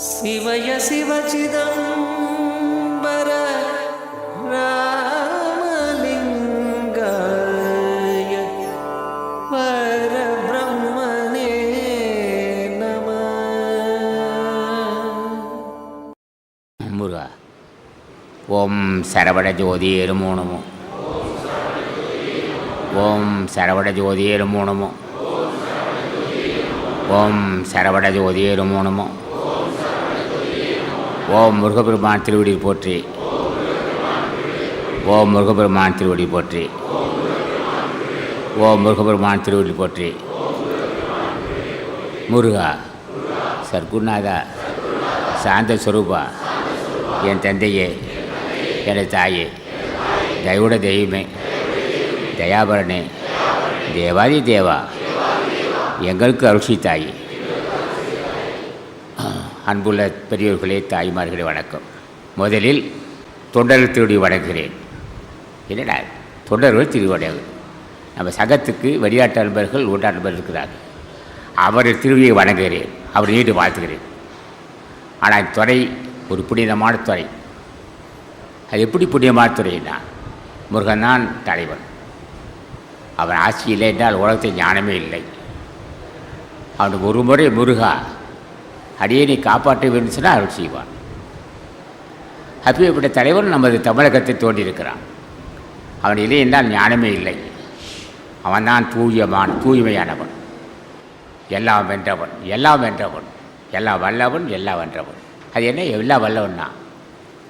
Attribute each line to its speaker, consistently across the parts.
Speaker 1: சிவய சிவசிதம்பர ராமலிங்காய பரபிரம்மனே நம.
Speaker 2: முருகா ஓம் சரவண ஜோதியே நமோ நமோ. ஓம் சரவண ஜோதியே நமோ நமோ. ஓம் சரவண ஜோதியே நமோ நமோ. ஓம் முருகப்பெருமான் திருவடி போற்றி. ஓம் முருகப்பெருமான் திருவடி போற்றி. ஓம் முருகப்பெருமான் திருவடி போற்றி. முருகா சர்க்குருநாதா சாந்த ஸ்வரூபா என் தந்தையே எனது தாயே தயவுட தெய்வமே தயாபரணே தேவாதி தேவா எங்களுக்கு அருட்சி தாயே. அன்புள்ள பெரியோர்களே தாய்மார்களே வணக்கம். முதலில் தொண்டர்கள் திருடி வணங்குகிறேன். என்னடா தொண்டர்கள் திருடி வணங்கு. நம்ம சங்கத்துக்கு வெளிநாட்டு நண்பர்கள் உள்நாட்டு நண்பர்கள் இருக்கிறார்கள். அவரை திருவியை வணங்குகிறேன், அவர் நீடு வாழ்த்துகிறேன். ஆனால் துறை ஒரு புனிதமான துறை. அது எப்படி புண்ணியமான துறைன்னா முருகன் தான் தலைவன். அவன் ஆட்சி இல்லை என்றால் உலகத்தில் ஞானமே இல்லை. அவனுக்கு ஒரு முறை முருகா அடியனை காப்பாற்ற வேண்டும் சொன்னால் அருள் செய்வான். அப்படிப்பட்ட தலைவன் நமது தமிழகத்தை தோன்றியிருக்கிறான். அவன் இல்லை என்றால் ஞானமே இல்லை. அவன்தான் தூய்மையானவன், எல்லாம் வென்றவன், எல்லாம் வென்றவன், எல்லாம் வல்லவன், எல்லாம் வென்றவன். அது என்ன எல்லாம் வல்லவன்னா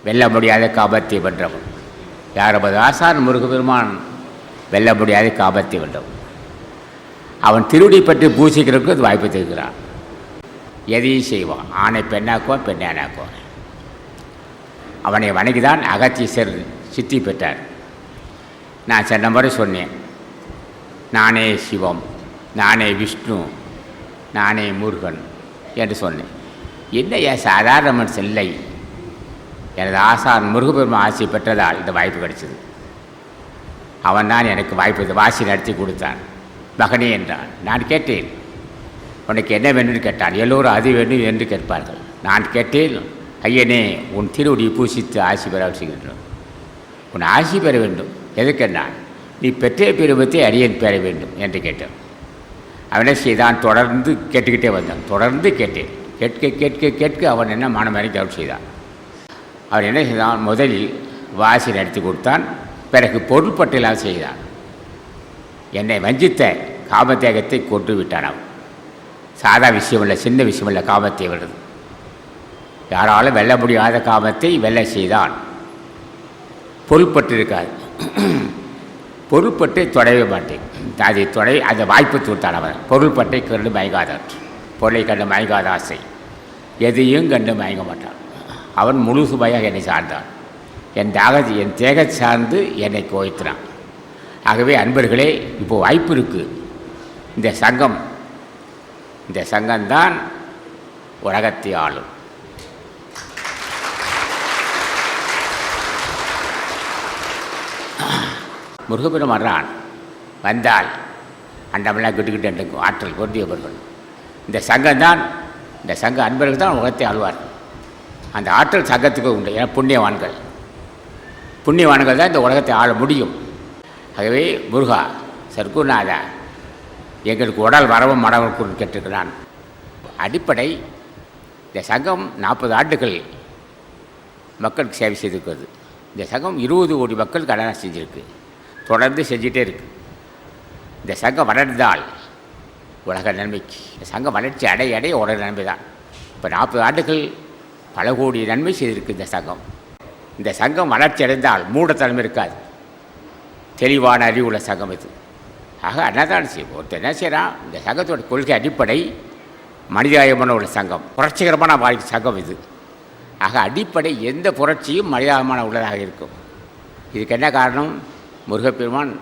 Speaker 2: வெல்ல முடியாத காபத்தை வென்றவன். யாரது ஆசான் முருகப்பெருமான் வெல்ல முடியாத காபத்தை வென்றவன். அவன் திருடி பற்றி பூசிக்கிறதுக்கு அது வாய்ப்பு தருகிறான். எதையும் செய்வான். ஆணை பெண்ணாக்குவான், பெண்ணை ஆணாக்குவான். அவனை வணங்கிதான் அகத்தீசர் சித்தி பெற்றார். நான் சென்ற முறை சொன்னேன், நானே சிவம், நானே விஷ்ணு, நானே முருகன் என்று சொன்னேன். என்ன சாதாரண மனுஷன் இல்லை. எனது ஆசான் முருகப்பெருமான் ஆசை பெற்றதால் இந்த வாய்ப்பு கிடைச்சது. அவன் தான் எனக்கு வாய்ப்பு வாசி நடத்தி கொடுத்தான். மகனே என்றான். நான் கேட்டேன், உனக்கு என்ன வேணும்னு கேட்டான். எல்லோரும் அது வேண்டும் என்று கேட்பார்கள். நான் கேட்டேன், ஐயனே உன் திருவடியை பூசித்து ஆசி பெற செய்கின்றோம். உன் ஆசி பெற வேண்டும். எதுக்கென்றான், நீ பெற்ற பெருமத்தை அடியேன் பெற வேண்டும் என்று கேட்டான். அவனை செய்தான். தொடர்ந்து கேட்டுக்கிட்டே வந்தான். தொடர்ந்து கேட்டேன். கேட்க கேட்க கேட்க அவன் என்ன மனமறிக்க அருள் செய்தான். அவன் என்ன செய்தான், முதலில் வாசி நடத்தி கொடுத்தான். பிறகு பொருள் பட்டியலாக செய்தான். என்னை வஞ்சித்த காமத்தேகத்தை கொன்று விட்டான். அவன் சாதா விஷயம் இல்லை, சின்ன விஷயம் இல்லை, காமத்தை வருது. யாராலும் வெல்ல முடியாத காமத்தை வெல்ல செய்தான். பொருள்பட்டு இருக்காது. பொருள்பட்டை தொடவே மாட்டேன். அதை அந்த வாய்ப்பு தூர்த்தான் அவன். பொருள்பட்டை கண்டு மயங்காதான். பொருளை கண்டு மயங்காத ஆசை எதையும் கண்டு மயங்க மாட்டான். அவன் முழு சுமையாக என்னை சார்ந்தான். என் தேக சார்ந்து என்னை கோய்த்தான். ஆகவே அன்பர்களே, இப்போது வாய்ப்பு இருக்குது. இந்த சங்கம்தான் உலகத்தை ஆளும். முருகப்பெருமான் வந்தால் அண்டமெல்லாம் கிட்டுக்கிட்டு இருக்கும் ஆற்றல் பொருந்தியவர்கள். இந்த சங்க அன்பர்கள் தான் உலகத்தை ஆளுவார்கள். அந்த ஆற்றல் சங்கத்துக்கு உண்டு. ஏன்னா புண்ணியவான்கள் தான் இந்த உலகத்தை ஆள முடியும். ஆகவே முருகா சர்க்குருநாதா எங்களுக்கு உடல் வரவும் மடவும் கேட்டிருக்கிறான். அடிப்படை இந்த சங்கம் 40 ஆண்டுகள் மக்களுக்கு சேவை செய்திருக்கிறது. இந்த சங்கம் 20 கோடி மக்கள் கடனை செஞ்சுருக்கு. தொடர்ந்து செஞ்சிட்டே இருக்கு. இந்த சங்கம் வளர்ந்தால் உலக நன்மைக்கு. இந்த சங்கம் வளர்ச்சி அடைய உலக நன்மை தான். இப்போ 40 ஆண்டுகள் பல கோடி நன்மை செய்திருக்கு இந்த சங்கம் வளர்ச்சி அடைந்தால் மூடத்தன்மை இருக்காது. தெளிவான அறிவுள்ள சங்கம் இது. ஆக அன்னதான் செய்வோம். ஒருத்தர் என்ன செய்கிறான், இந்த சங்கத்தோட கொள்கை அடிப்படை மனிதாயமான உள்ள சங்கம், புரட்சிகரமான வாழ்க்கை சங்கம் இது. ஆக அடிப்படை எந்த புரட்சியும் மனிதாயமான உள்ளதாக இருக்கும். இதுக்கு என்ன காரணம், முருகப்பெருமான்